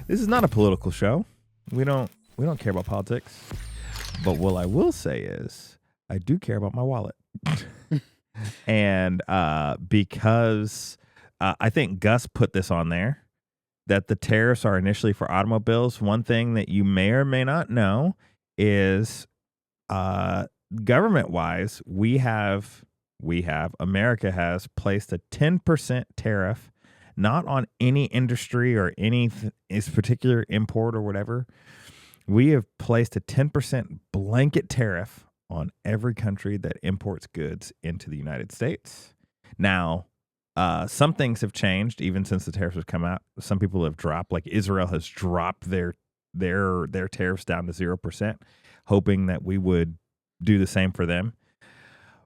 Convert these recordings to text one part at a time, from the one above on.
This is not a political show. We don't care about politics. But what I will say is I do care about my wallet. And because I think Gus put this on there, that the tariffs are initially for automobiles. One thing that you may or may not know is government-wise, America has placed a 10% tariff, not on any industry or any particular import or whatever. We have placed a 10% blanket tariff on every country that imports goods into the United States. Now, some things have changed even since the tariffs have come out. Some people have dropped, like Israel has dropped their tariffs down to 0%, hoping that we would do the same for them.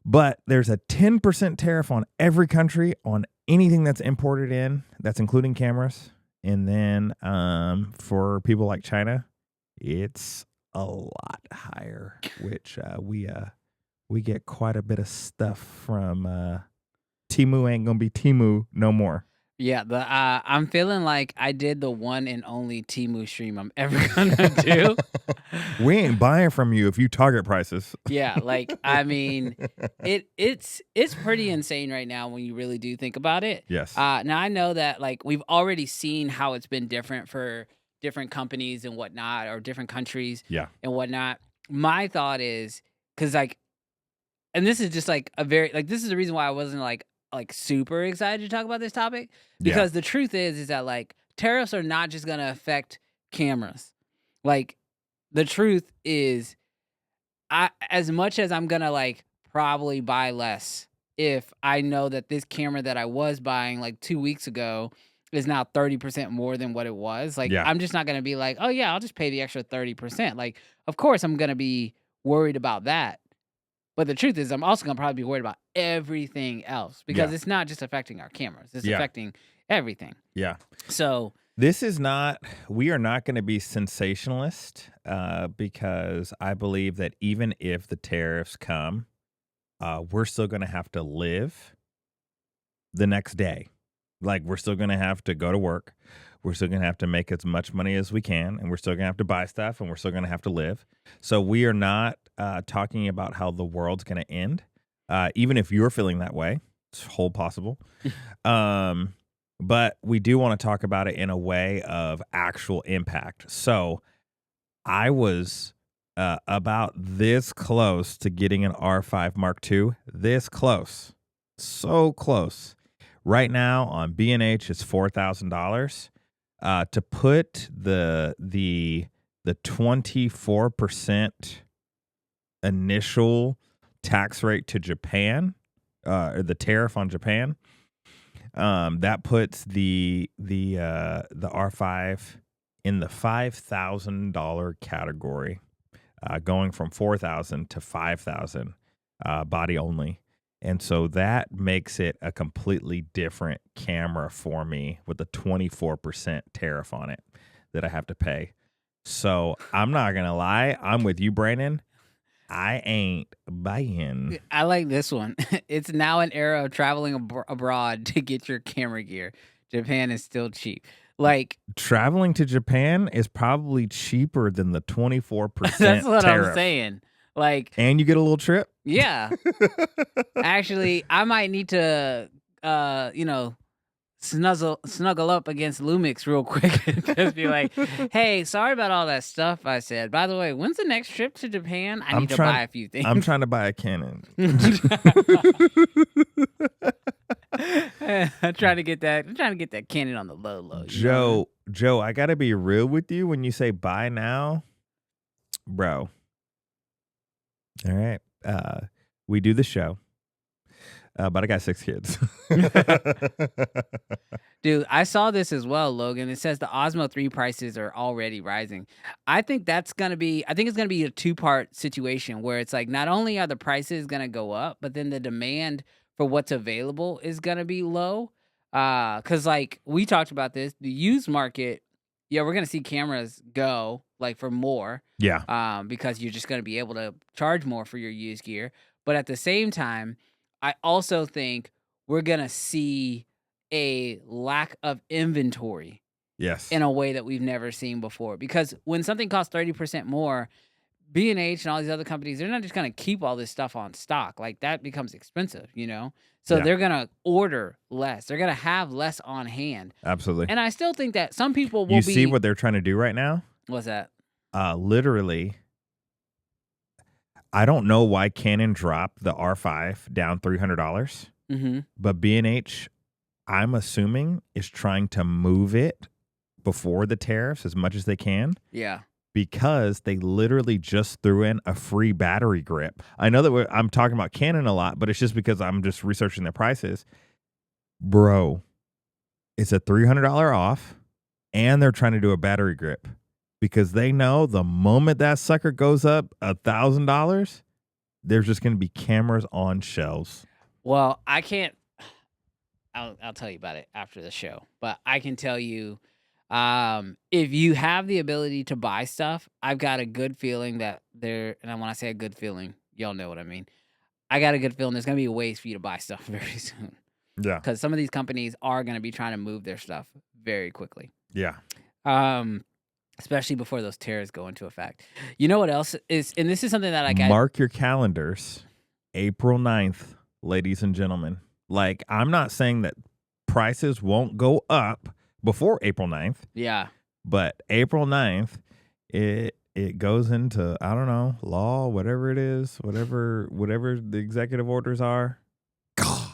But there's a 10% tariff on every country on anything that's imported in, that's including cameras. And then for people like China, it's a lot higher, which we get quite a bit of stuff from Temu. Ain't gonna be Temu no more. Yeah, I'm feeling like I did the one and only Temu stream I'm ever gonna do. We ain't buying from you if you target prices. Yeah, like I mean, it's pretty insane right now when you really do think about it. Yes. Now I know that like we've already seen how it's been different for different companies and whatnot, or different countries, Yeah. and whatnot. My thought is because like, and this is just like a very like this is the reason why I wasn't like super excited to talk about this topic, because the truth is that like tariffs are not just gonna affect cameras. Like the truth is, as much as I'm gonna like probably buy less if I know that this camera that I was buying like 2 weeks ago is now 30% more than what it was. Like I'm just not gonna be like, oh yeah, I'll just pay the extra 30%. Like, of course I'm gonna be worried about that. But the truth is, I'm also going to probably be worried about everything else, because it's not just affecting our cameras. It's affecting everything. Yeah. So we are not going to be sensationalist because I believe that even if the tariffs come, we're still going to have to live the next day. Like, we're still going to have to go to work. We're still going to have to make as much money as we can, and we're still going to have to buy stuff, and we're still going to have to live. So we are not talking about how the world's going to end, even if you're feeling that way. It's whole possible. But we do want to talk about it in a way of actual impact. So I was about this close to getting an R5 Mark II. This close. So close. Right now on B&H, it's $4,000. To put the 24% initial tax rate to Japan, or the tariff on Japan, that puts the R5 in the $5,000 category, going from $4,000 to $5,000, body only. And so that makes it a completely different camera for me with a 24% tariff on it that I have to pay. So I'm not going to lie. I'm with you, Brandon. I ain't buying. I like this one. It's now an era of traveling abroad to get your camera gear. Japan is still cheap. Like, traveling to Japan is probably cheaper than the 24% that's what tariff. I'm saying. Like, and you get a little trip. Yeah. Actually, I might need to, snuggle up against Lumix real quick and just be like, hey, sorry about all that stuff I said. By the way, when's the next trip to Japan? I need to buy a few things. I'm trying to buy a Canon. I'm trying to get that Canon on the low. Joe, I gotta be real with you when you say buy now, bro. All right. We do the show. But I got 6 kids. Dude, I saw this as well, Logan. It says the Osmo 3 prices are already rising. I think it's going to be a 2-part situation where it's like not only are the prices going to go up, but then the demand for what's available is going to be low. Cuz like we talked about this, the used market, we're going to see cameras go like for more. Yeah. Because you're just going to be able to charge more for your used gear. But at the same time, I also think we're going to see a lack of inventory Yes. in a way that we've never seen before. Because when something costs 30% more, B&H and all these other companies, they're not just going to keep all this stuff on stock. Like, that becomes expensive, you know? So Yeah. they're going to order less. They're going to have less on hand. Absolutely. And I still think that some people will You see what they're trying to do right now? What's that? Literally, I don't know why Canon dropped the R5 down $300, but B&H, I'm assuming, is trying to move it before the tariffs as much as they can. Yeah. Because they literally just threw in a free battery grip. I know that I'm talking about Canon a lot, but it's just because I'm just researching their prices. Bro, it's a $300 off, and they're trying to do a battery grip because they know the moment that sucker goes up $1,000, there's just going to be cameras on shelves. Well, I can't. I'll tell you about it after the show, but I can tell you, if you have the ability to buy stuff, I've got a good feeling that there. And when I say a good feeling, y'all know what I mean. I got a good feeling there's gonna be ways for you to buy stuff very soon. Yeah, because some of these companies are gonna be trying to move their stuff very quickly. Yeah. Especially before those tariffs go into effect. You know what else is, and this is something that like mark your calendars, April 9th, ladies and gentlemen. Like, I'm not saying that prices won't go up before April 9th. Yeah. But April 9th, it goes into, I don't know, law, whatever it is, whatever the executive orders are. Gosh.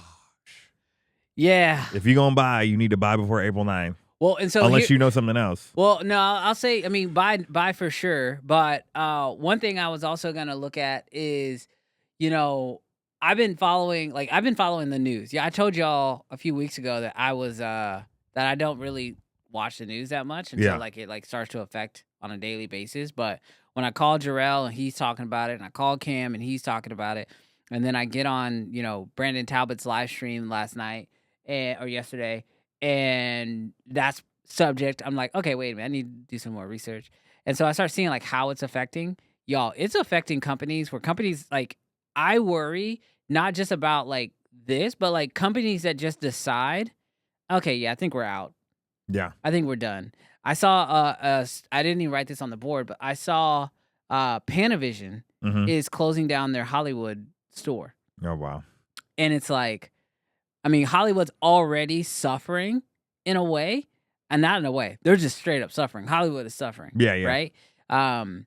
Yeah. If you're going to buy, you need to buy before April 9th. Well, and so unless you know something else. Well, no, I'll say, I mean, buy for sure. But one thing I was also going to look at is, you know, I've been following the news. Yeah, I told y'all a few weeks ago that I was that I don't really watch the news that much until like it like starts to affect on a daily basis. But when I called Jarrell and he's talking about it, and I called Cam and he's talking about it, and then I get on, you know, Brandon Talbot's live stream last night or yesterday, and that's subject. I'm like, okay, wait a minute, I need to do some more research. And so I start seeing like how it's affecting y'all. It's affecting companies where companies like, I worry not just about like this, but like companies that just decide, okay, yeah, I think we're out. Yeah. I think we're done. I saw I didn't even write this on the board, but I saw Panavision is closing down their Hollywood store. Oh, wow. And it's like, I mean, Hollywood's already suffering in a way, and not in a way. They're just straight up suffering. Hollywood is suffering. Yeah, yeah. Right?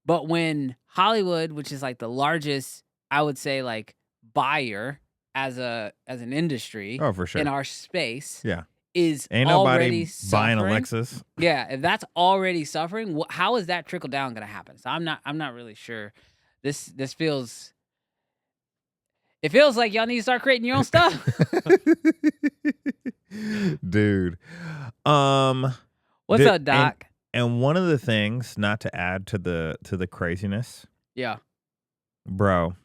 But when Hollywood, which is like the largest, I would say, like buyer as an industry for sure in our space, is ain't nobody suffering. buying a Lexus. Yeah, if that's already suffering, how is that trickle down going to happen? So I'm not really sure. This feels. It feels like y'all need to start creating your own stuff. Dude. What's up, Doc? And one of the things, not to add to the craziness. Yeah. Bro,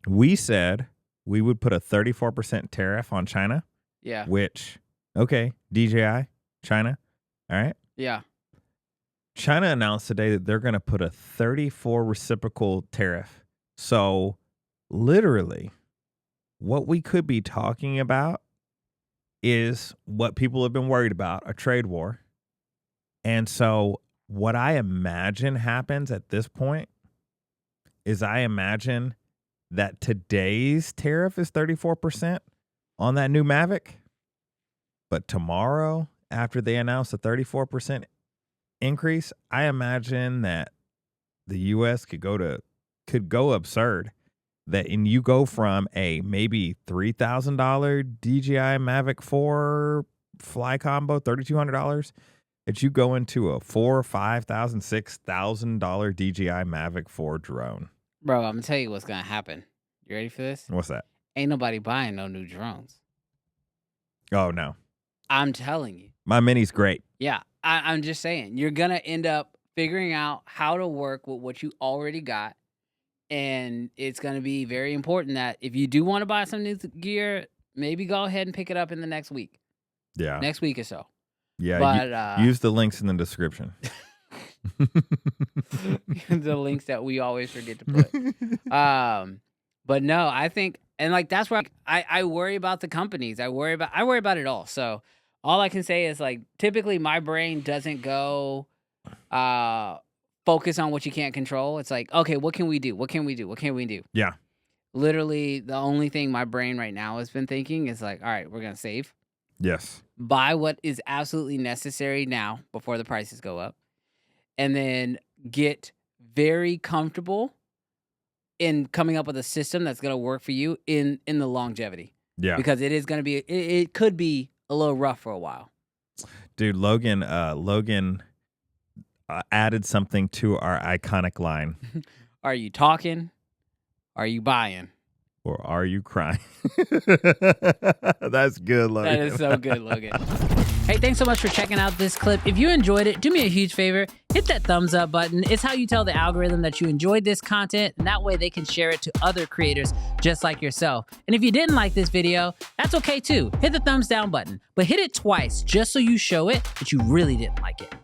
we said we would put a 34% tariff on China. Yeah. Which, okay, DJI, China. All right. Yeah. China announced today that they're going to put a 34 reciprocal tariff. So literally, what we could be talking about is what people have been worried about, a trade war. And so what I imagine happens at this point is I imagine that today's tariff is 34% on that new Mavic. But tomorrow, after they announce a 34% increase, I imagine that the U.S. could go absurd. And you go from a maybe $3,000 DJI Mavic 4 fly combo, $3,200, that you go into a $4,000, $5,000, $6,000 DJI Mavic 4 drone. Bro, I'm gonna tell you what's gonna happen. You ready for this? What's that? Ain't nobody buying no new drones. Oh no. I'm telling you. My Mini's great. Yeah, I'm just saying. You're gonna end up figuring out how to work with what you already got. And it's going to be very important that if you do want to buy some new gear, maybe go ahead and pick it up in the next week. Yeah. Next week or so. Yeah. But use the links in the description. The links that we always forget to put. But no, I think, and like that's where I worry about the companies. I worry about it all. So all I can say is like typically my brain doesn't go focus on what you can't control. It's like, okay, what can we do? What can we do? What can we do? Yeah. Literally, the only thing my brain right now has been thinking is like, all right, we're going to save. Yes. Buy what is absolutely necessary now before the prices go up. And then get very comfortable in coming up with a system that's going to work for you in the longevity. Yeah. Because it is going to be, it could be a little rough for a while. Dude, Logan added something to our iconic line. Are you talking? Are you buying? Or are you crying? That's good, Logan. That is so good, Logan. Hey, thanks so much for checking out this clip. If you enjoyed it, do me a huge favor. Hit that thumbs up button. It's how you tell the algorithm that you enjoyed this content, and that way they can share it to other creators just like yourself. And if you didn't like this video, that's okay too. Hit the thumbs down button, but hit it twice just so you show it that you really didn't like it.